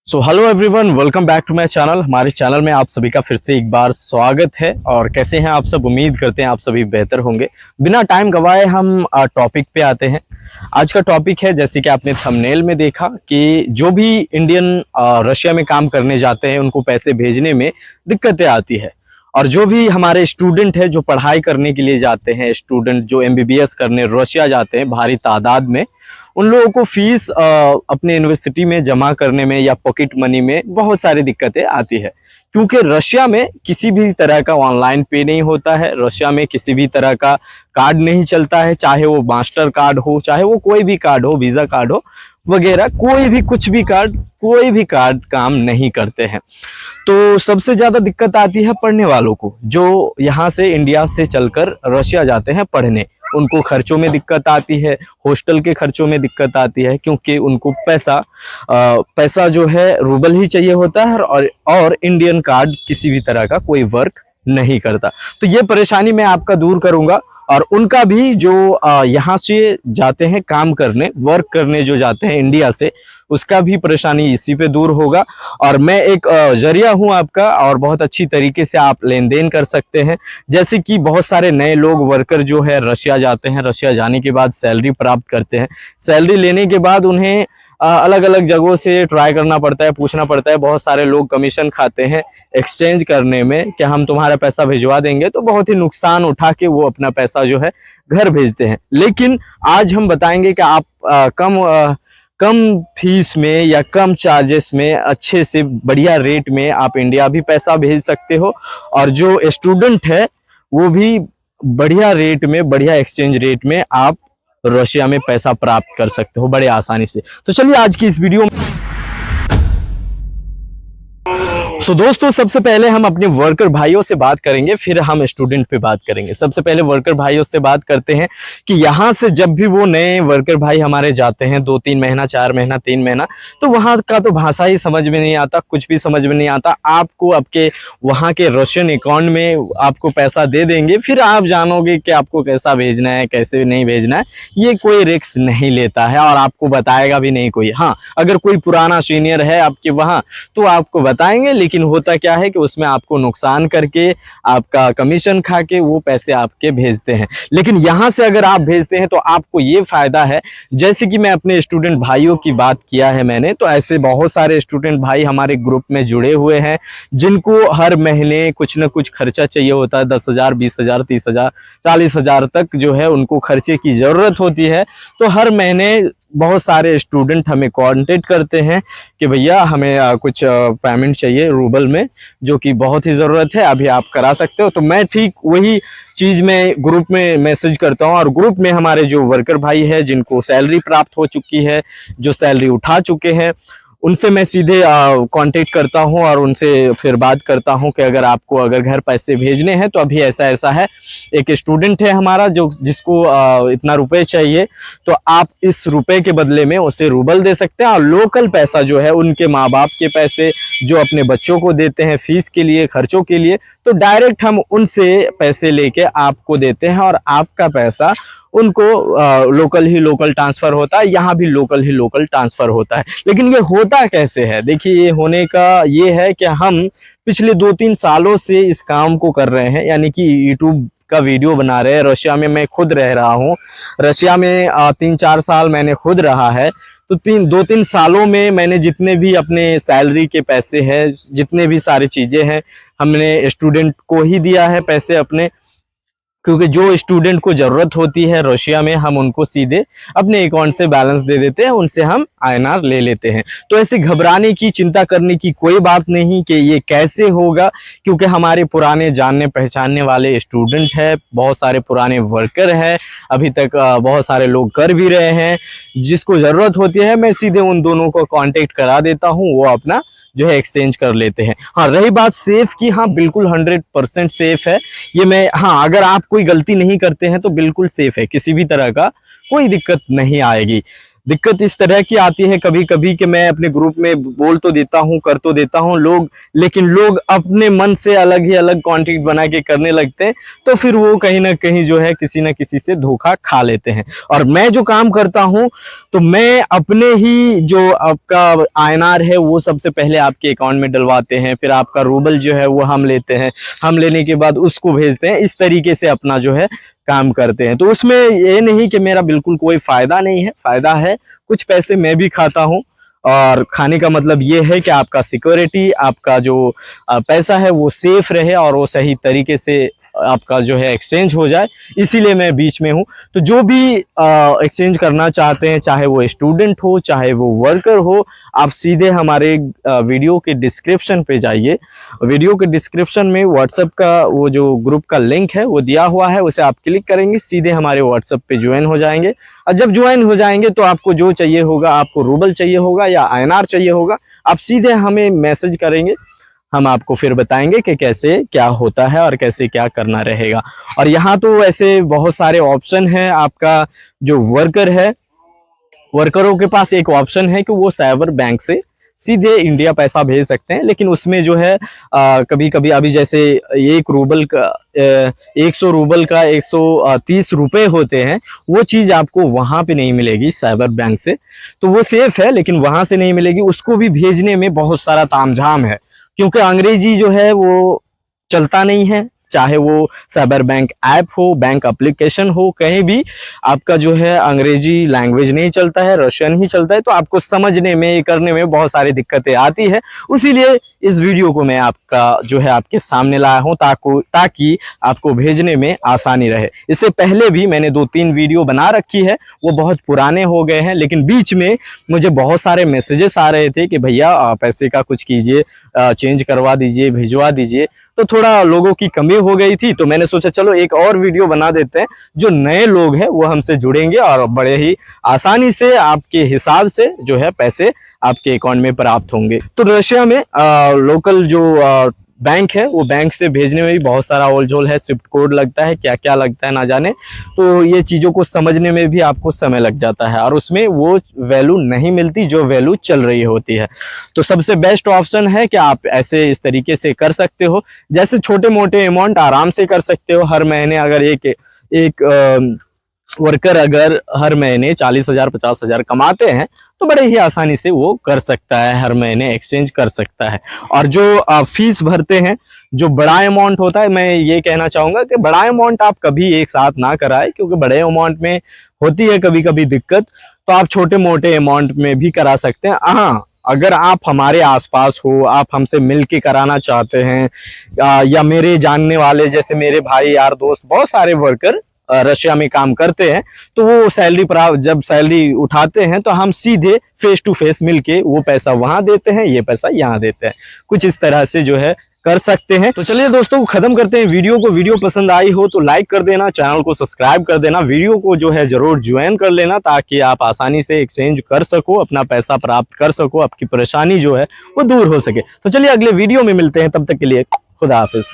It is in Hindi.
So hello everyone, welcome back to my channel. हमारे चैनल में आप सभी का फिर से एक बार स्वागत है। और कैसे हैं आप सब? उम्मीद करते हैं आप सभी बेहतर होंगे। बिना टाइम गवाए हम टॉपिक पे आते हैं। आज का टॉपिक है, जैसे कि आपने थंबनेल में देखा, कि जो भी इंडियन रशिया में काम करने जाते हैं उनको पैसे भेजने में दिक्कतें आती है। और जो भी हमारे स्टूडेंट है जो पढ़ाई करने के लिए जाते हैं, स्टूडेंट जो एमबीबीएस करने रशिया जाते हैं भारी तादाद में, उन लोगों को फीस अपने यूनिवर्सिटी में जमा करने में या पॉकेट मनी में बहुत सारी दिक्कतें आती है। क्योंकि रशिया में किसी भी तरह का ऑनलाइन पे नहीं होता है, रशिया में किसी भी तरह का कार्ड नहीं चलता है, चाहे वो मास्टर कार्ड हो, चाहे वो कोई भी कार्ड हो, वीज़ा कार्ड हो वगैरह, कोई भी कुछ भी कार्ड, कोई भी कार्ड काम नहीं करते हैं। तो सबसे ज़्यादा दिक्कत आती है पढ़ने वालों को, जो यहाँ से इंडिया से चलकर रशिया जाते हैं पढ़ने। उनको खर्चों में दिक्कत आती है, हॉस्टल के खर्चों में दिक्कत आती है, क्योंकि उनको पैसा जो है रूबल ही चाहिए होता है, और इंडियन कार्ड किसी भी तरह का कोई वर्क नहीं करता। तो ये परेशानी मैं आपका दूर करूंगा। और उनका भी जो यहाँ से जाते हैं काम करने, वर्क करने जो जाते हैं इंडिया से, उसका भी परेशानी इसी पे दूर होगा। और मैं एक जरिया हूँ आपका, और बहुत अच्छी तरीके से आप लेन देन कर सकते हैं। जैसे कि बहुत सारे नए लोग वर्कर जो है रशिया जाते हैं, रशिया जाने के बाद सैलरी प्राप्त करते हैं। सैलरी लेने के बाद उन्हें अलग अलग जगहों से ट्राई करना पड़ता है, पूछना पड़ता है। बहुत सारे लोग कमीशन खाते हैं एक्सचेंज करने में, कि हम तुम्हारा पैसा भिजवा देंगे, तो बहुत ही नुकसान उठा के वो अपना पैसा जो है घर भेजते हैं। लेकिन आज हम बताएंगे कि आप कम फीस में या कम चार्जेस में अच्छे से बढ़िया रेट में आप इंडिया भी पैसा भेज सकते हो, और जो स्टूडेंट है वो भी बढ़िया रेट में, बढ़िया एक्सचेंज रेट में आप रशिया में पैसा प्राप्त कर सकते हो बड़े आसानी से। तो चलिए आज की इस वीडियो में दोस्तों, सबसे पहले हम अपने वर्कर भाइयों से बात करेंगे, फिर हम स्टूडेंट पे बात करेंगे। सबसे पहले वर्कर भाइयों से बात करते हैं कि यहाँ से जब भी वो नए वर्कर भाई हमारे जाते हैं 2-3 महीना, 4 महीना, 3 महीना, तो वहाँ का तो भाषा ही समझ में नहीं आता, कुछ भी समझ में नहीं आता। आपको आपके वहाँ के रशियन अकाउंट में आपको पैसा दे देंगे, फिर आप जानोगे कि आपको कैसा भेजना है, कैसे नहीं भेजना है। ये कोई रिस्क नहीं लेता है और आपको बताएगा भी नहीं कोई। हाँ, अगर कोई पुराना सीनियर है आपके वहाँ तो आपको बताएंगे, लेकिन होता क्या है कि उसमें आपको नुकसान करके, आपका कमीशन खा के वो पैसे आपके भेजते हैं। लेकिन यहाँ से अगर आप भेजते हैं तो आपको ये फायदा है, जैसे कि मैं अपने स्टूडेंट भाइयों की बात किया है मैंने, तो ऐसे बहुत सारे स्टूडेंट भाई हमारे ग्रुप में जुड़े हुए हैं, जिनको हर महीने कुछ न कुछ खर्चा चाहिए होता है। 10,000, 20,000, 30,000, 40,000 तक जो है उनको खर्चे की जरूरत होती है। तो हर महीने बहुत सारे स्टूडेंट हमें कांटेक्ट करते हैं कि भैया हमें कुछ पेमेंट चाहिए रूबल में, जो कि बहुत ही ज़रूरत है, अभी आप करा सकते हो। तो मैं ठीक वही चीज़ में ग्रुप में मैसेज करता हूँ, और ग्रुप में हमारे जो वर्कर भाई है जिनको सैलरी प्राप्त हो चुकी है, जो सैलरी उठा चुके हैं, उनसे मैं सीधे कांटेक्ट करता हूं और उनसे फिर बात करता हूं कि अगर घर पैसे भेजने हैं तो अभी ऐसा ऐसा है। एक स्टूडेंट है हमारा जिसको इतना रुपए चाहिए, तो आप इस रुपए के बदले में उसे रूबल दे सकते हैं। और लोकल पैसा जो है, उनके माँ बाप के पैसे जो अपने बच्चों को देते हैं फीस के लिए, खर्चों के लिए, तो डायरेक्ट हम उनसे पैसे लेके आपको देते हैं, और आपका पैसा उनको लोकल ट्रांसफर होता है। यहाँ भी लोकल ट्रांसफर होता है। लेकिन ये होता कैसे है? देखिए, ये होने का ये है कि हम पिछले 2-3 सालों से इस काम को कर रहे हैं, यानी कि यूट्यूब का वीडियो बना रहे हैं। रशिया में मैं खुद रह रहा हूँ, रशिया में 3-4 साल मैंने खुद रहा है। तो 2-3 सालों में मैंने जितने भी अपने सैलरी के पैसे हैं, जितने भी सारी चीज़ें हैं, हमने स्टूडेंट को ही दिया है पैसे अपने, क्योंकि जो स्टूडेंट को ज़रूरत होती है रशिया में, हम उनको सीधे अपने अकाउंट से बैलेंस दे देते हैं, उनसे हम INR ले लेते हैं। तो ऐसे घबराने की, चिंता करने की कोई बात नहीं कि ये कैसे होगा, क्योंकि हमारे पुराने जानने पहचानने वाले स्टूडेंट है, बहुत सारे पुराने वर्कर हैं, अभी तक बहुत सारे लोग कर भी रहे हैं। जिसको ज़रूरत होती है मैं सीधे उन दोनों को कॉन्टेक्ट करा देता हूँ, वो अपना जो है एक्सचेंज कर लेते हैं। हाँ, रही बात सेफ की, हाँ बिल्कुल 100% सेफ है ये। हाँ, अगर आप कोई गलती नहीं करते हैं तो बिल्कुल सेफ है, किसी भी तरह का कोई दिक्कत नहीं आएगी। दिक्कत इस तरह की आती है कभी कभी कि मैं अपने ग्रुप में बोल तो देता हूँ, कर तो देता हूँ लोग, लेकिन लोग अपने मन से अलग ही अलग कंटेंट बना के करने लगते हैं, तो फिर वो कहीं ना कहीं जो है किसी ना किसी से धोखा खा लेते हैं। और मैं जो काम करता हूँ तो मैं अपने ही जो आपका INR है वो सबसे पहले आपके अकाउंट में डलवाते हैं, फिर आपका रूबल जो है वो हम लेते हैं, हम लेने के बाद उसको भेजते हैं, इस तरीके से अपना जो है काम करते हैं। तो उसमें ये नहीं कि मेरा बिल्कुल कोई फायदा नहीं है, फायदा है, कुछ पैसे मैं भी खाता हूँ। और खाने का मतलब ये है कि आपका सिक्योरिटी, आपका जो पैसा है वो सेफ रहे और वो सही तरीके से आपका जो है एक्सचेंज हो जाए, इसीलिए मैं बीच में हूँ। तो जो भी एक्सचेंज करना चाहते हैं, चाहे वो स्टूडेंट हो चाहे वो वर्कर हो, आप सीधे हमारे वीडियो के डिस्क्रिप्शन पे जाइए। वीडियो के डिस्क्रिप्शन में व्हाट्सएप का वो जो ग्रुप का लिंक है वो दिया हुआ है, उसे आप क्लिक करेंगे, सीधे हमारे व्हाट्सएप पे ज्वाइन हो जाएंगे। और जब ज्वाइन हो जाएंगे तो आपको जो चाहिए होगा, आपको रूबल चाहिए होगा या INR चाहिए होगा, आप सीधे हमें मैसेज करेंगे, हम आपको फिर बताएंगे कि कैसे क्या होता है और कैसे क्या करना रहेगा। और यहाँ तो ऐसे बहुत सारे ऑप्शन हैं। आपका जो वर्कर है, वर्करों के पास एक ऑप्शन है कि वो साइबर बैंक से सीधे इंडिया पैसा भेज सकते हैं, लेकिन उसमें जो है कभी कभी अभी जैसे 1 रूबल का 100 रूबल का 130 रुपए होते हैं, वो चीज़ आपको वहाँ पे नहीं मिलेगी साइबर बैंक से। तो वो सेफ है, लेकिन वहाँ से नहीं मिलेगी, उसको भी भेजने में बहुत सारा तामझाम है, क्योंकि अंग्रेजी जो है वो चलता नहीं है, चाहे वो साइबर बैंक ऐप हो, बैंक एप्लीकेशन हो, कहीं भी आपका जो है अंग्रेजी लैंग्वेज नहीं चलता है, रशियन ही चलता है। तो आपको समझने में, करने में बहुत सारी दिक्कतें आती है। उसीलिए इस वीडियो को मैं आपका जो है आपके सामने लाया हूं, ताकि आपको भेजने में आसानी रहे। इससे पहले भी मैंने 2-3 वीडियो बना रखी है, वो बहुत पुराने हो गए हैं, लेकिन बीच में मुझे बहुत सारे मैसेजेस आ रहे थे कि भैया पैसे का कुछ कीजिए, चेंज करवा दीजिए, भिजवा दीजिए। तो थोड़ा लोगों की कमी हो गई थी, तो मैंने सोचा चलो एक और वीडियो बना देते हैं, जो नए लोग हैं वो हमसे जुड़ेंगे और बड़े ही आसानी से आपके हिसाब से जो है पैसे आपके अकाउंट में प्राप्त होंगे। तो रशिया में लोकल जो बैंक है, वो बैंक से भेजने में भी बहुत सारा ओलझोल है, स्विफ्ट कोड लगता है, क्या क्या लगता है ना जाने। तो ये चीज़ों को समझने में भी आपको समय लग जाता है और उसमें वो वैल्यू नहीं मिलती जो वैल्यू चल रही होती है। तो सबसे बेस्ट ऑप्शन है कि आप ऐसे इस तरीके से कर सकते हो, जैसे छोटे मोटे अमाउंट आराम से कर सकते हो। हर महीने अगर एक वर्कर अगर हर महीने 40,000 50,000 कमाते हैं तो बड़े ही आसानी से वो कर सकता है, हर महीने एक्सचेंज कर सकता है। और जो फीस भरते हैं, जो बड़ा अमाउंट होता है, मैं ये कहना चाहूंगा कि बड़ा अमाउंट आप कभी एक साथ ना कराएं, क्योंकि बड़े अमाउंट में होती है कभी कभी दिक्कत। तो आप छोटे मोटे अमाउंट में भी करा सकते हैं। हाँ, अगर आप हमारे आसपास हो, आप हमसे मिल के कराना चाहते हैं, या मेरे जानने वाले जैसे मेरे भाई यार दोस्त बहुत सारे वर्कर रशिया में काम करते हैं, तो वो जब सैलरी उठाते हैं तो हम सीधे फेस टू फेस मिलके वो पैसा वहां देते हैं, ये पैसा यहाँ देते हैं। कुछ इस तरह से जो है कर सकते हैं। तो चलिए दोस्तों, खत्म करते हैं वीडियो को। वीडियो पसंद आई हो तो लाइक कर देना, चैनल को सब्सक्राइब कर देना, वीडियो को जो है जरूर ज्वाइन कर लेना, ताकि आप आसानी से एक्सचेंज कर सको, अपना पैसा प्राप्त कर सको, आपकी परेशानी जो है वो दूर हो सके। तो चलिए अगले वीडियो में मिलते हैं, तब तक के लिए खुदा हाफिज।